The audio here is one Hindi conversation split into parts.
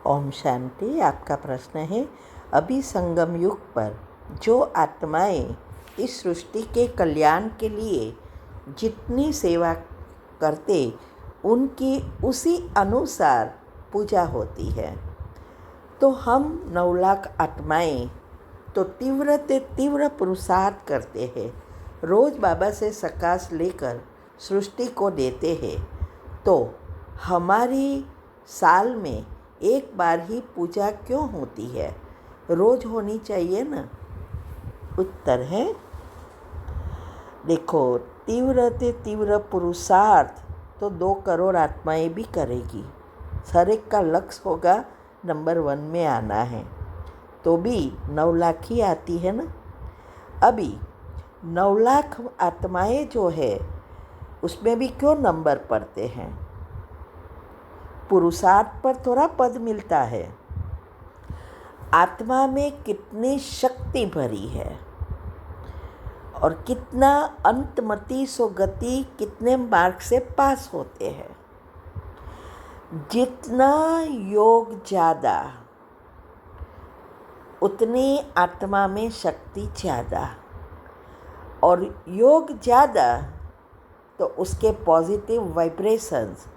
ओम शांति। आपका प्रश्न है, अभी संगम युग पर जो आत्माएं इस सृष्टि के कल्याण के लिए जितनी सेवा करते उनकी उसी अनुसार पूजा होती है। तो हम 9 लाख आत्माएं तो तीव्र से तीव्र पुरुषार्थ करते हैं, रोज़ बाबा से सकाश लेकर सृष्टि को देते हैं। तो हमारी साल में एक बार ही पूजा क्यों होती है? रोज होनी चाहिए ना। उत्तर है, देखो, तीव्र से तीव्र पुरुषार्थ तो 2 करोड़ आत्माएं भी करेगी। हर एक का लक्ष्य होगा नंबर 1 में आना है, तो भी 9 लाख ही आती है ना। अभी 9 लाख आत्माएं जो है उसमें भी क्यों नंबर पढ़ते हैं? पुरुषार्थ पर थोड़ा पद मिलता है। आत्मा में कितनी शक्ति भरी है और कितना अंतमति गति कितने मार्ग से पास होते हैं। जितना योग ज़्यादा उतनी आत्मा में शक्ति ज़्यादा, और योग ज़्यादा तो उसके पॉजिटिव वाइब्रेशंस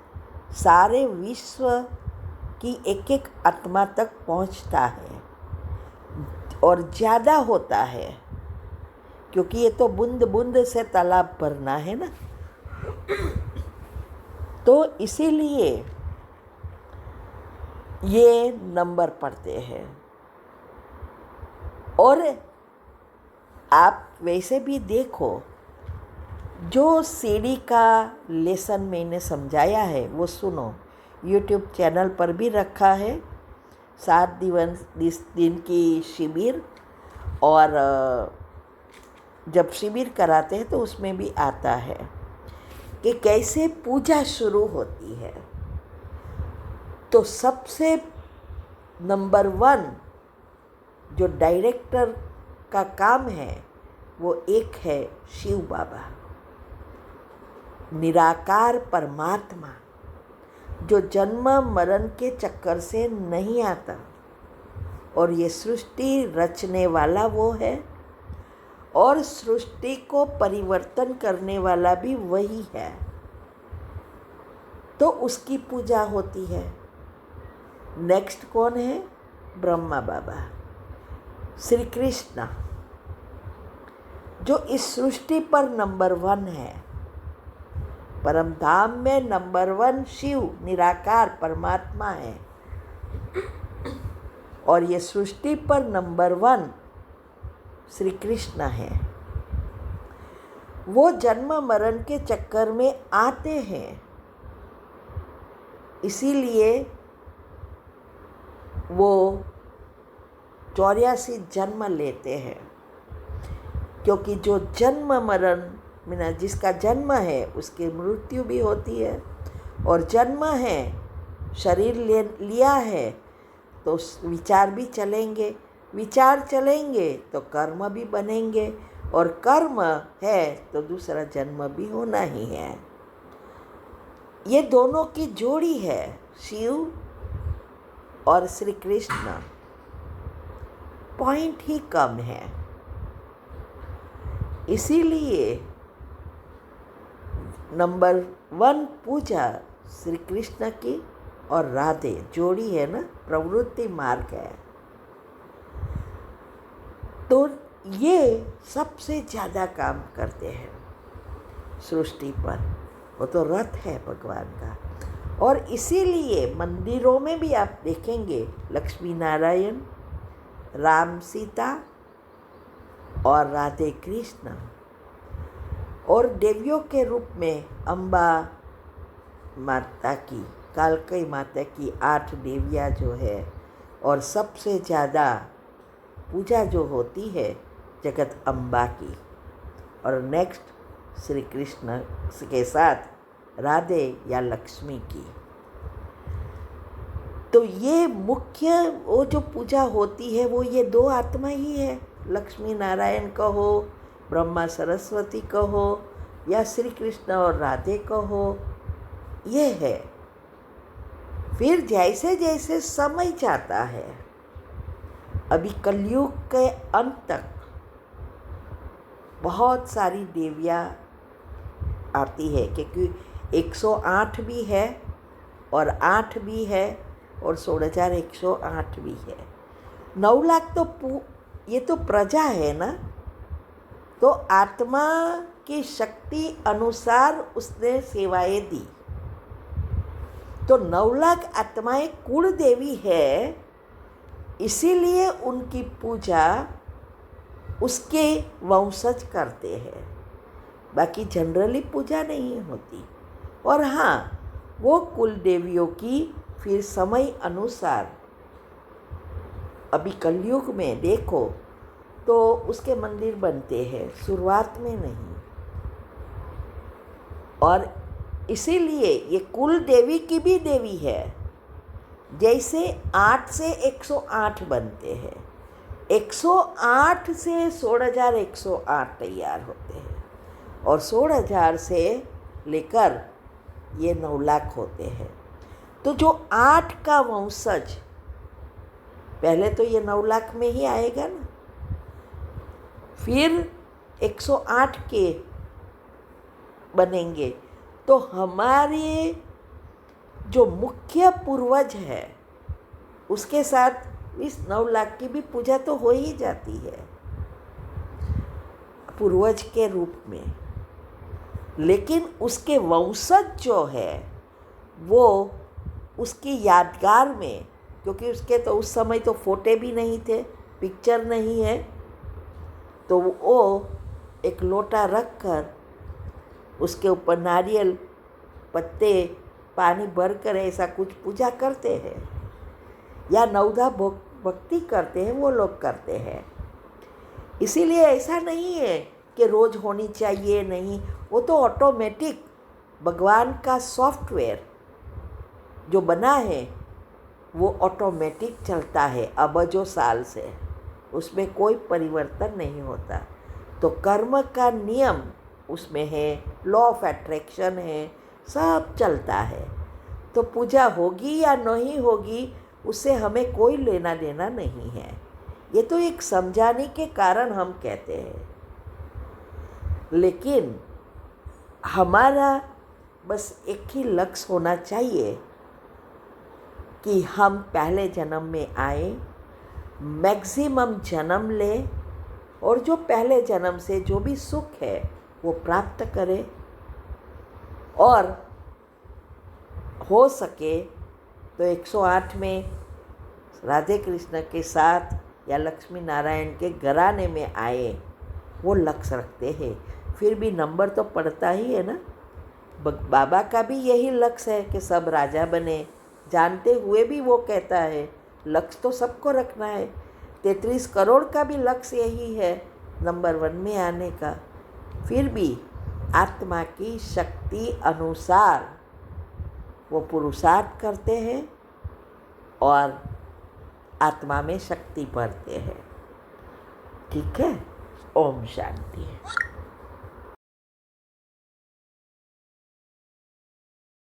सारे विश्व की एक एक आत्मा तक पहुंचता है और ज़्यादा होता है, क्योंकि ये तो बूंद बूंद से तालाब भरना है ना। तो इसीलिए ये नंबर पढ़ते हैं। और आप वैसे भी देखो, जो सीढ़ी का लेसन मैंने समझाया है वो सुनो, यूट्यूब चैनल पर भी रखा है। 7 दिन की शिविर, और जब शिविर कराते हैं तो उसमें भी आता है कि कैसे पूजा शुरू होती है। तो सबसे नंबर 1 जो डायरेक्टर का काम है वो एक है शिव बाबा, निराकार परमात्मा, जो जन्म मरण के चक्कर से नहीं आता, और ये सृष्टि रचने वाला वो है और सृष्टि को परिवर्तन करने वाला भी वही है। तो उसकी पूजा होती है। नेक्स्ट कौन है? ब्रह्मा बाबा, श्री कृष्ण, जो इस सृष्टि पर नंबर 1 है। परम धाम में नंबर 1 शिव निराकार परमात्मा है, और ये सृष्टि पर नंबर 1 श्री कृष्ण है। वो जन्म मरण के चक्कर में आते हैं, इसीलिए वो 84 जन्म लेते हैं, क्योंकि जो जन्म मरण में जिसका जन्म है उसकी मृत्यु भी होती है, और जन्म है, शरीर लिया है तो विचार भी चलेंगे, विचार चलेंगे तो कर्म भी बनेंगे, और कर्म है तो दूसरा जन्म भी होना ही है। ये दोनों की जोड़ी है, शिव और श्री कृष्ण। पॉइंट ही कम है, इसीलिए नंबर 1 पूजा श्री कृष्ण की और राधे जोड़ी है ना, प्रवृत्ति मार्ग है। तो ये सबसे ज़्यादा काम करते हैं सृष्टि पर, वो तो रथ है भगवान का। और इसीलिए मंदिरों में भी आप देखेंगे लक्ष्मी नारायण, राम सीता और राधे कृष्ण, और देवियों के रूप में अम्बा माता की, कालकई माता की 8 देवियाँ जो है, और सबसे ज़्यादा पूजा जो होती है जगत अम्बा की, और नेक्स्ट श्री कृष्ण के साथ राधे या लक्ष्मी की। तो ये मुख्य वो जो पूजा होती है वो ये 2 आत्मा ही है, लक्ष्मी नारायण कहो, ब्रह्मा सरस्वती कहो, या श्री कृष्ण और राधे कहो, ये है। फिर जैसे जैसे समय जाता है, अभी कलयुग के अंत तक बहुत सारी देवियाँ आती है, क्योंकि 108 भी है और 8 भी है और 16,108 भी है। 9 लाख तो ये तो प्रजा है ना, तो आत्मा की शक्ति अनुसार उसने सेवाएं दी। तो 9 लाख आत्माएं कुल देवी है, इसीलिए उनकी पूजा उसके वंशज करते हैं, बाकी जनरली पूजा नहीं होती। और हाँ, वो कुल देवियों की फिर समय अनुसार, अभी कलयुग में देखो तो उसके मंदिर बनते हैं, शुरुआत में नहीं। और इसीलिए ये कुल देवी की भी देवी है। जैसे 8 से 108 बनते हैं, 108 से 16,108 तैयार होते हैं, और 16,000 से लेकर ये 9 लाख होते हैं। तो जो 8 का वंशज, पहले तो ये 9 लाख में ही आएगा ना, फिर 108 के बनेंगे। तो हमारे जो मुख्य पूर्वज है उसके साथ इस 9 लाख की भी पूजा तो हो ही जाती है पूर्वज के रूप में। लेकिन उसके वंशज जो है वो उसकी यादगार में, क्योंकि उसके तो उस समय तो फोटो भी नहीं थे, पिक्चर नहीं है, तो वो एक लोटा रख कर उसके ऊपर नारियल, पत्ते, पानी भरकर ऐसा कुछ पूजा करते हैं, या नवधा भक्ति करते हैं, वो लोग करते हैं। इसीलिए ऐसा नहीं है कि रोज़ होनी चाहिए, नहीं, वो तो ऑटोमेटिक भगवान का सॉफ्टवेयर जो बना है वो ऑटोमेटिक चलता है अबजों साल से, उसमें कोई परिवर्तन नहीं होता। तो कर्म का नियम उसमें है, लॉ ऑफ अट्रैक्शन है, सब चलता है। तो पूजा होगी या नहीं होगी उससे हमें कोई लेना देना नहीं है। ये तो एक समझाने के कारण हम कहते हैं, लेकिन हमारा बस एक ही लक्ष्य होना चाहिए कि हम पहले जन्म में आए, मैक्सिमम जन्म लें, और जो पहले जन्म से जो भी सुख है वो प्राप्त करें, और हो सके तो 108 में राधे कृष्ण के साथ या लक्ष्मी नारायण के घराने में आए, वो लक्ष्य रखते हैं। फिर भी नंबर तो पड़ता ही है ना। बाबा का भी यही लक्ष्य है कि सब राजा बने, जानते हुए भी वो कहता है लक्ष्य तो सबको रखना है। 33 करोड़ का भी लक्ष्य यही है, नंबर 1 में आने का। फिर भी आत्मा की शक्ति अनुसार वो पुरुषार्थ करते हैं और आत्मा में शक्ति भरते हैं। ठीक है। ओम शांति।